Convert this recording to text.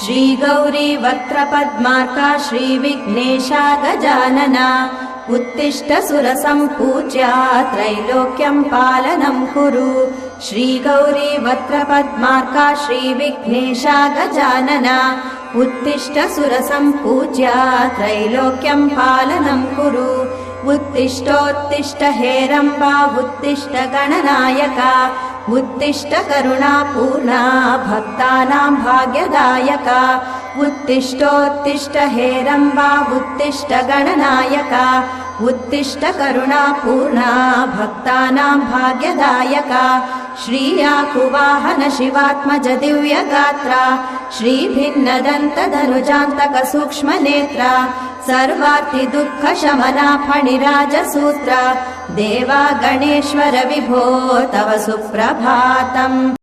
श्रीगौरी वक्त्रपद्मार्का श्रीविघ्नेशा गजानना उत्तिष्ठ सुरसम्पूज्या त्रैलोक्यं पालनं कुरु श्रीगौरी वक्त्रपद्मार्का श्रीविघ्नेशा गजानना उत्तिष्ठ सुरसम्पूज्या त्रैलोक्यं पालनं कुरु उत्तिष्ठोत्तिष्ठ हेरम्बा उत्तिष्ठ गणनायका उत्तिष्ठ करुणापूर्णा भक्तानां भाग्यदायका उत्तिष्ठोत्तिष्ठ हेरम्बा उत्तिष्ठ गणनायका उत्तिष्ठ करुणापूर्णा भक्तानां भाग्यदायका श्रीयाकुवाहन शिवात्मज दिव्यगात्रा श्रीभिन्नदन्तधनुजान्तक सूक्ष्मनेत्रा सर्वार्ति दुःखशमना फणिराजसूत्रा देवा गणेश्वर विभो तव सुप्रभातम्।